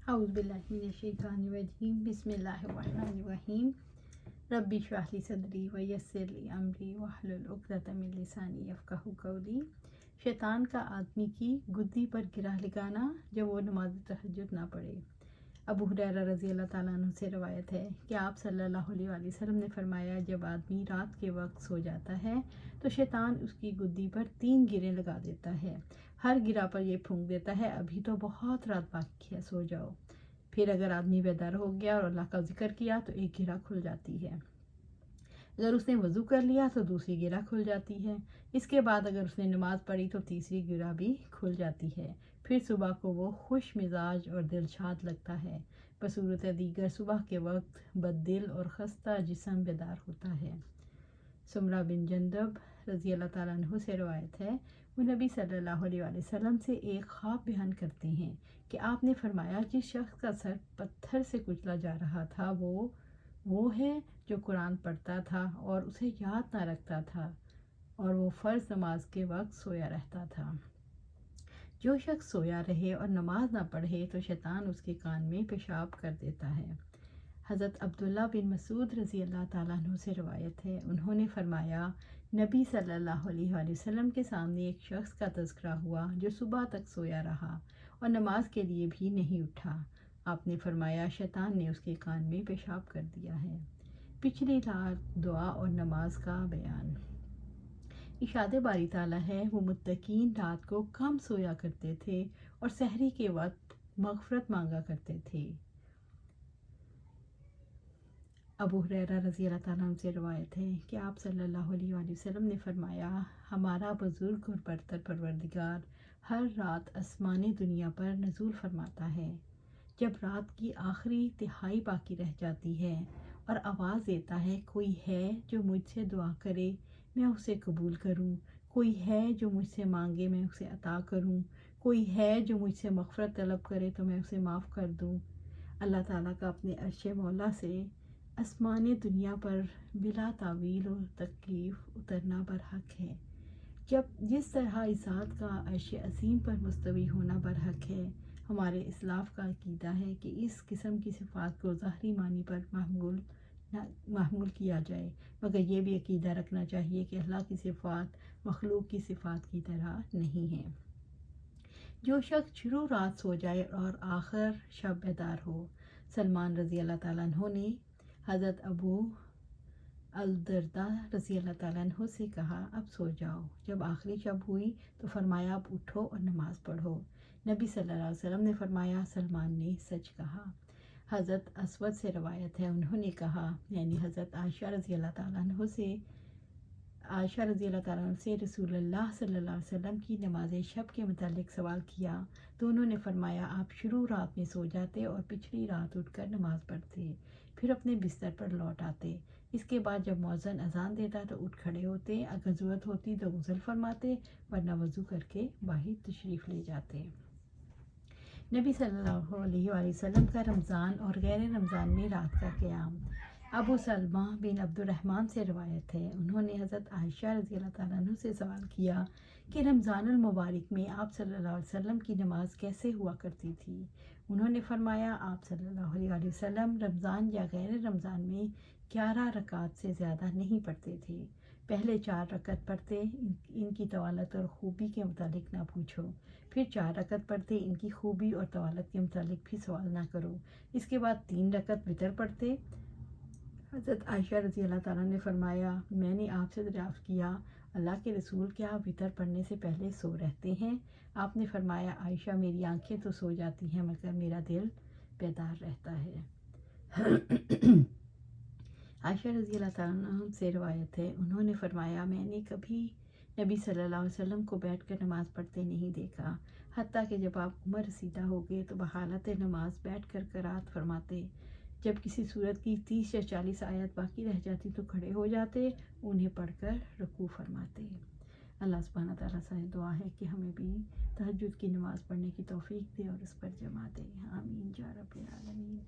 اعوذ باللہ من الشیطان الرجیم بسم اللہ الرحمن الرحیم رب اشرح لی صدری ویسر لی امری واحلل عقدۃ من لسانی یفقہوا قولی۔ شیطان کا آدمی کی گدی پر گرہ لگانا جب وہ نماز تہجد نہ پڑھے۔ ابو ہریرہ رضی اللہ تعالیٰ عنہ سے روایت ہے کہ آپ صلی اللہ علیہ وآلہ وسلم نے فرمایا، جب آدمی رات کے وقت سو جاتا ہے تو شیطان اس کی گدی پر 3 گریں لگا دیتا ہے۔ ہر گرہ پر یہ پھونک دیتا ہے، ابھی تو بہت رات باقی ہے، سو جاؤ۔ پھر اگر آدمی بیدار ہو گیا اور اللہ کا ذکر کیا تو ایک گرہ کھل جاتی ہے، اگر اس نے وضو کر لیا تو دوسری گرہ کھل جاتی ہے، اس کے بعد اگر اس نے نماز پڑھی تو تیسری گرہ بھی کھل جاتی ہے۔ پھر صبح کو وہ خوش مزاج اور دلشاد لگتا ہے۔ بصورت دیگر صبح کے وقت بد دل اور خستہ جسم بیدار ہوتا ہے۔ سمرہ بن جندب رضی اللہ تعالیٰ عنہ سے روایت ہے، وہ نبی صلی اللہ علیہ وآلہ وسلم سے ایک خواب بیان کرتے ہیں کہ آپ نے فرمایا، جس شخص کا سر پتھر سے کچلا جا رہا تھا وہ ہے جو قرآن پڑھتا تھا اور اسے یاد نہ رکھتا تھا، اور وہ فرض نماز کے وقت سویا رہتا تھا۔ جو شخص سویا رہے اور نماز نہ پڑھے تو شیطان اس کے کان میں پیشاب کر دیتا ہے۔ حضرت عبداللہ بن مسعود رضی اللہ تعالیٰ عنہ سے روایت ہے، انہوں نے فرمایا، نبی صلی اللہ علیہ وآلہ وسلم کے سامنے ایک شخص کا تذکرہ ہوا جو صبح تک سویا رہا اور نماز کے لیے بھی نہیں اٹھا۔ آپ نے فرمایا، شیطان نے اس کے کان میں پیشاب کر دیا ہے۔ پچھلی رات دعا اور نماز کا بیان۔ ارشاد باری تعالیٰ ہے، وہ متقین رات کو کم سویا کرتے تھے اور سحری کے وقت مغفرت مانگا کرتے تھے۔ ابو ہریرہ رضی اللہ تعالیٰ عنہ سے روایت ہے کہ آپ صلی اللہ علیہ وآلہ وسلم نے فرمایا، ہمارا بزرگ اور برتر پروردگار ہر رات آسمان دنیا پر نزول فرماتا ہے۔ جب رات کی آخری تہائی باقی رہ جاتی ہے اور آواز دیتا ہے، کوئی ہے جو مجھ سے دعا کرے میں اسے قبول کروں، کوئی ہے جو مجھ سے مانگے میں اسے عطا کروں، کوئی ہے جو مجھ سے مغفرت طلب کرے تو میں اسے معاف کر دوں۔ اللہ تعالیٰ کا اپنے عرش مولا سے آسمان دنیا پر بلا تاویل و تکلیف اترنا برحق ہے۔ جس طرح اس ذات کا عرش عظیم پر مستوی ہونا برحق ہے، ہمارے اسلاف کا عقیدہ ہے کہ اس قسم کی صفات کو ظاہری معنی پر محمول کیا جائے، مگر یہ بھی عقیدہ رکھنا چاہیے کہ اللہ کی صفات مخلوق کی صفات کی طرح نہیں ہیں۔ جو شخص شروع رات سو جائے اور آخر شب بیدار ہو۔ سلمان رضی اللہ تعالیٰ عنہ نے حضرت ابو الدرداء رضی اللہ تعالیٰ عنہ سے کہا، اب سو جاؤ۔ جب آخری شب ہوئی تو فرمایا، اب اٹھو اور نماز پڑھو۔ نبی صلی اللہ علیہ وسلم نے فرمایا، سلمان نے سچ کہا۔ حضرت اسود سے روایت ہے، انہوں نے کہا، یعنی حضرت عائشہ رضی اللہ تعالیٰ عنہ سے رسول اللہ صلی اللہ علیہ وسلم کی نماز شب کے متعلق سوال کیا تو انہوں نے فرمایا، آپ شروع رات میں سو جاتے اور پچھلی رات اٹھ کر نماز پڑھتے، پھر اپنے بستر پر لوٹ آتے۔ اس کے بعد جب مؤذن اذان دیتا تو اٹھ کھڑے ہوتے، اگر ضرورت ہوتی تو غسل فرماتے، ورنہ وضو کر کے باہر تشریف لے جاتے۔ نبی صلی اللہ علیہ وآلہ وسلم کا رمضان اور غیر رمضان میں رات کا قیام۔ ابو سلمہ بن عبد الرحمن سے روایت ہے، انہوں نے حضرت عائشہ رضی اللہ تعالیٰ عنہ سے سوال کیا کہ رمضان المبارک میں آپ صلی اللہ علیہ وسلم کی نماز کیسے ہوا کرتی تھی؟ انہوں نے فرمایا، آپ صلی اللہ علیہ وآلہ وسلم رمضان یا غیر رمضان میں 11 رکعات سے زیادہ نہیں پڑھتے تھے۔ پہلے 4 رکعت پڑھتے، ان کی طوالت اور خوبی کے متعلق نہ پوچھو، پھر 4 رکعت پڑھتے، ان کی خوبی اور طوالت کے متعلق بھی سوال نہ کرو، اس کے بعد 3 رکعت وتر پڑھتے۔ حضرت عائشہ رضی اللہ تعالیٰ نے فرمایا، میں نے آپ سے دریافت کیا، اللہ کے رسول کیا آپ وتر پڑھنے سے پہلے سو رہتے ہیں؟ آپ نے فرمایا، عائشہ میری آنکھیں تو سو جاتی ہیں مگر میرا دل بیدار رہتا ہے۔ عائشہ رضی اللہ تعالیٰ عنہ سے روایت ہے، انہوں نے فرمایا، میں نے کبھی نبی صلی اللہ علیہ وسلم کو بیٹھ کر نماز پڑھتے نہیں دیکھا، حتیٰ کہ جب آپ عمر رسیدہ ہو گئے تو بحالت نماز بیٹھ کر قرات فرماتے، جب کسی سورت کی 30 یا 40 آیات باقی رہ جاتی تو کھڑے ہو جاتے، انہیں پڑھ کر رکوع فرماتے۔ اللہ سبحانہ تعالیٰ سے دعا ہے کہ ہمیں بھی تہجد کی نماز پڑھنے کی توفیق دے اور اس پر جمع دے، آمین یا رب العالمین۔